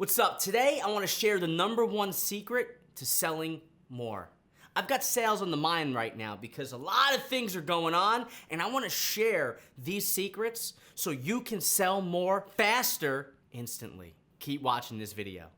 What's up? Today I want to share the #1 secret to selling more. I've got sales on the mind right now because a lot of things are going on and I want to share these secrets so you can sell more faster instantly. Keep watching this video.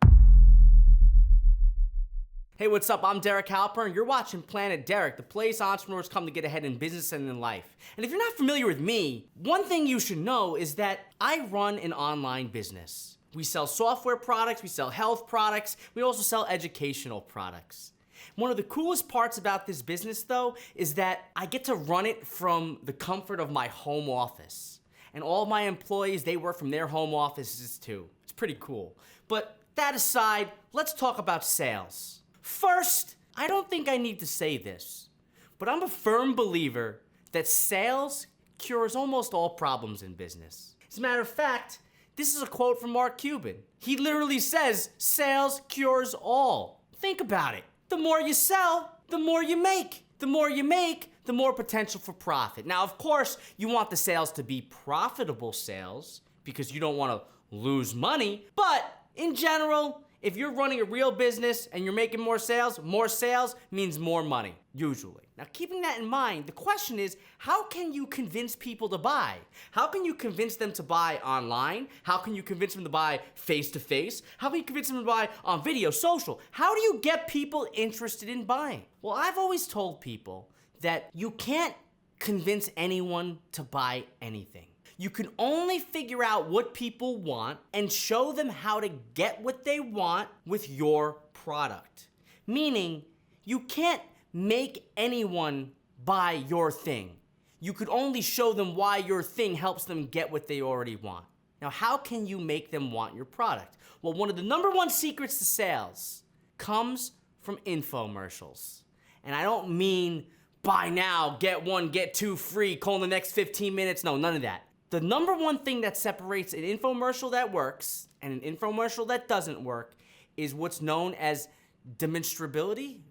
Hey, what's up? I'm Derek Halpern. You're watching Planet Derek, the place entrepreneurs come to get ahead in business and in life. And if you're not familiar with me, one thing you should know is that I run an online business. We sell software products, we sell health products, we also sell educational products. One of the coolest parts about this business though is that I get to run it from the comfort of my home office. And all my employees, they work from their home offices too. It's pretty cool. But that aside, let's talk about sales. First, I don't think I need to say this, but I'm a firm believer that sales cures almost all problems in business. As a matter of fact, this is a quote from Mark Cuban. He literally says, sales cures all. Think about it. The more you sell, the more you make. The more you make, the more potential for profit. Now, of course, you want the sales to be profitable sales because you don't want to lose money. But in general, if you're running a real business and you're making more sales means more money, usually. Now, keeping that in mind, the question is, how can you convince people to buy? How can you convince them to buy online? How can you convince them to buy face-to-face? How can you convince them to buy on video, social? How do you get people interested in buying? Well, I've always told people that you can't convince anyone to buy anything. You can only figure out what people want and show them how to get what they want with your product. Meaning, you can't make anyone buy your thing. You could only show them why your thing helps them get what they already want. Now, how can you make them want your product? Well, one of the #1 secrets to sales comes from infomercials. And I don't mean buy now, get one, get two free, call in the next 15 minutes. No, none of that. The #1 thing that separates an infomercial that works and an infomercial that doesn't work is what's known as demonstrability.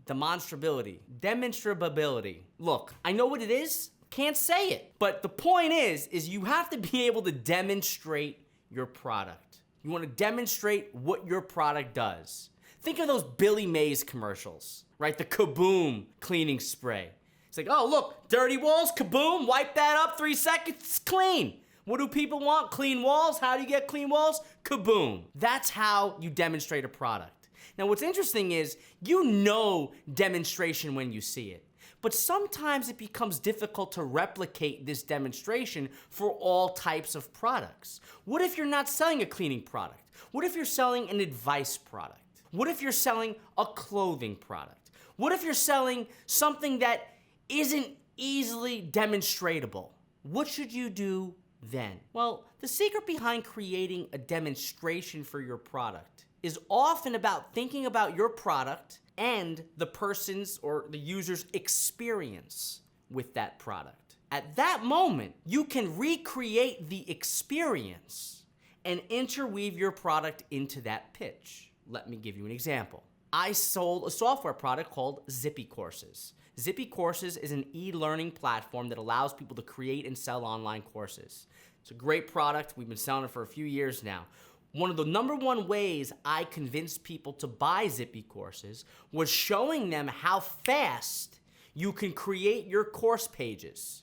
Look, I know what it is, can't say it. But the point is you have to be able to demonstrate your product. You want to demonstrate what your product does. Think of those Billy Mays commercials, right? The Kaboom cleaning spray. It's like, oh, look, dirty walls, Kaboom, wipe that up, 3 seconds, it's clean. What do people want? Clean walls. How do you get clean walls? Kaboom. That's how you demonstrate a product. Now, what's interesting is you know demonstration when you see it, but sometimes it becomes difficult to replicate this demonstration for all types of products. What if you're not selling a cleaning product? What if you're selling an advice product? What if you're selling a clothing product? What if you're selling something that isn't easily demonstratable? What should you do then? Well, the secret behind creating a demonstration for your product is often about thinking about your product and the person's or the user's experience with that product. At that moment, you can recreate the experience and interweave your product into that pitch. Let me give you an example. I sold a software product called Zippy Courses. Zippy Courses is an e-learning platform that allows people to create and sell online courses. It's a great product. We've been selling it for a few years now. One of the #1 ways I convinced people to buy Zippy Courses was showing them how fast you can create your course pages.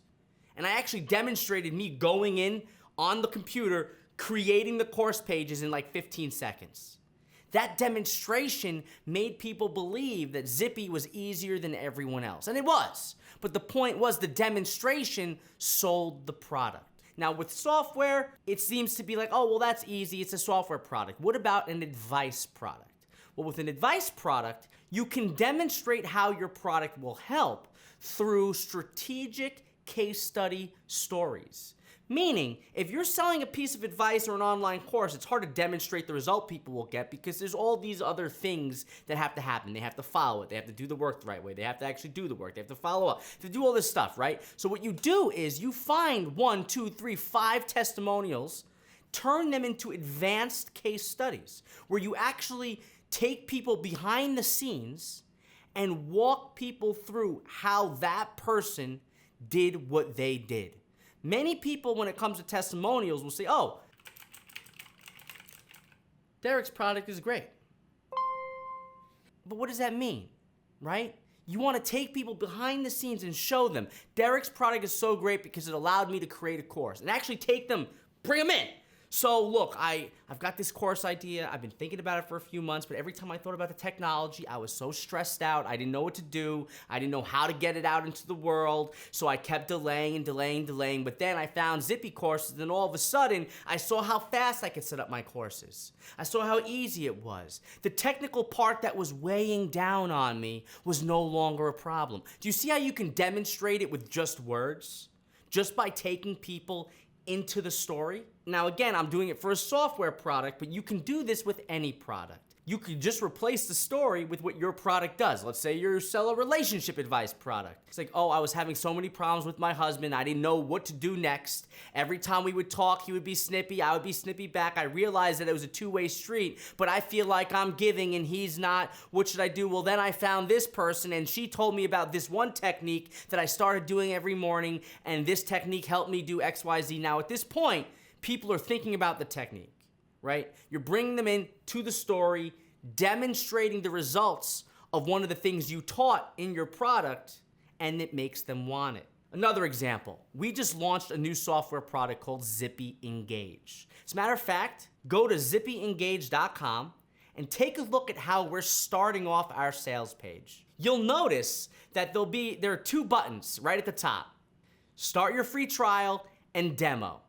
And I actually demonstrated me going in on the computer, creating the course pages in like 15 seconds. That demonstration made people believe that Zippy was easier than everyone else. And it was. But the point was the demonstration sold the product. Now with software, it seems to be like, oh, well, that's easy. It's a software product. What about an advice product? Well, with an advice product, you can demonstrate how your product will help through strategic case study stories. Meaning, if you're selling a piece of advice or an online course, it's hard to demonstrate the result people will get because there's all these other things that have to happen. They have to follow it. They have to do the work the right way. They have to actually do the work. They have to follow up. They have to do all this stuff, right? So what you do is you find 1, 2, 3, 5 testimonials, turn them into advanced case studies where you actually take people behind the scenes and walk people through how that person did what they did. Many people, when it comes to testimonials, will say, oh, Derek's product is great. But what does that mean, right? You want to take people behind the scenes and show them Derek's product is so great because it allowed me to create a course and actually take them, bring them in. So look, I've got this course idea. I've been thinking about it for a few months, but every time I thought about the technology, I was so stressed out. I didn't know what to do. I didn't know how to get it out into the world. So I kept delaying and delaying. But then I found Zippy courses, and all of a sudden, I saw how fast I could set up my courses. I saw how easy it was. The technical part that was weighing down on me was no longer a problem. Do you see how you can demonstrate it with just words? Just by taking people into the story? Now again, I'm doing it for a software product, but you can do this with any product. You could just replace the story with what your product does. Let's say you sell a relationship advice product. It's like, oh, I was having so many problems with my husband. I didn't know what to do next. Every time we would talk, he would be snippy. I would be snippy back. I realized that it was a two-way street, but I feel like I'm giving and he's not. What should I do? Well, then I found this person and she told me about this one technique that I started doing every morning, and this technique helped me do X, Y, Z. Now at this point, people are thinking about the technique, right? You're bringing them in to the story, demonstrating the results of one of the things you taught in your product, and it makes them want it. Another example, we just launched a new software product called Zippy Engage. As a matter of fact, go to zippyengage.com and take a look at how we're starting off our sales page. You'll notice that there are two buttons right at the top. Start your free trial and demo.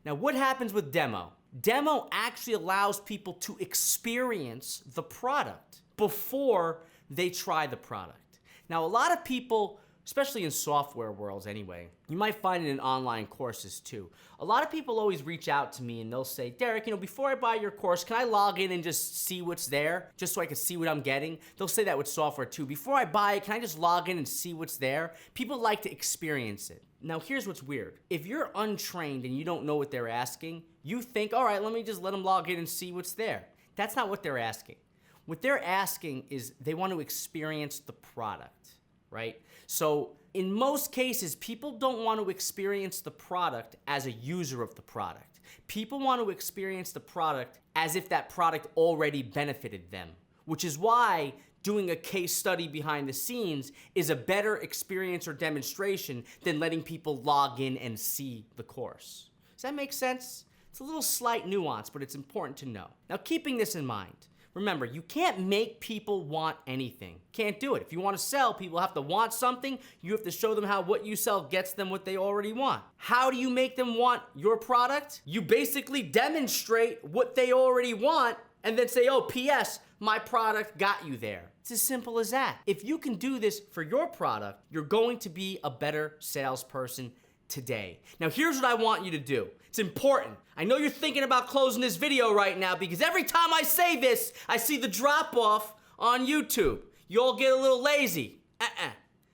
Now, what happens with demo? Demo actually allows people to experience the product before they try the product. Now, a lot of people, especially in software worlds anyway, you might find it in online courses too. A lot of people always reach out to me and they'll say, Derek, before I buy your course, can I log in and just see what's there? Just so I can see what I'm getting? They'll say that with software too. Before I buy it, can I just log in and see what's there? People like to experience it. Now, here's what's weird. If you're untrained and you don't know what they're asking, you think, all right, let them log in and see what's there. That's not what they're asking. What they're asking is they want to experience the product, right? So in most cases, people don't want to experience the product as a user of the product. People want to experience the product as if that product already benefited them, which is why doing a case study behind the scenes is a better experience or demonstration than letting people log in and see the course. Does that make sense? It's a little slight nuance, but it's important to know. Now, keeping this in mind, remember, you can't make people want anything. Can't do it. If you want to sell, people have to want something. You have to show them how what you sell gets them what they already want. How do you make them want your product? You basically demonstrate what they already want and then say, oh, P.S., my product got you there. It's as simple as that. If you can do this for your product, you're going to be a better salesperson today. Now, here's what I want you to do. It's important. I know you're thinking about closing this video right now because every time I say this, I see the drop off on YouTube. You all get a little lazy.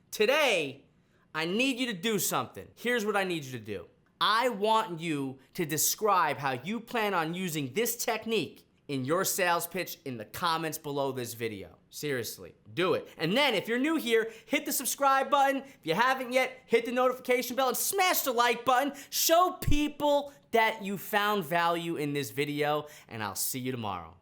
Today, I need you to do something. Here's what I need you to do. I want you to describe how you plan on using this technique in your sales pitch in the comments below this video. Seriously, do it. And then if you're new here, hit the subscribe button. If you haven't yet, hit the notification bell and smash the like button. Show people that you found value in this video, and I'll see you tomorrow.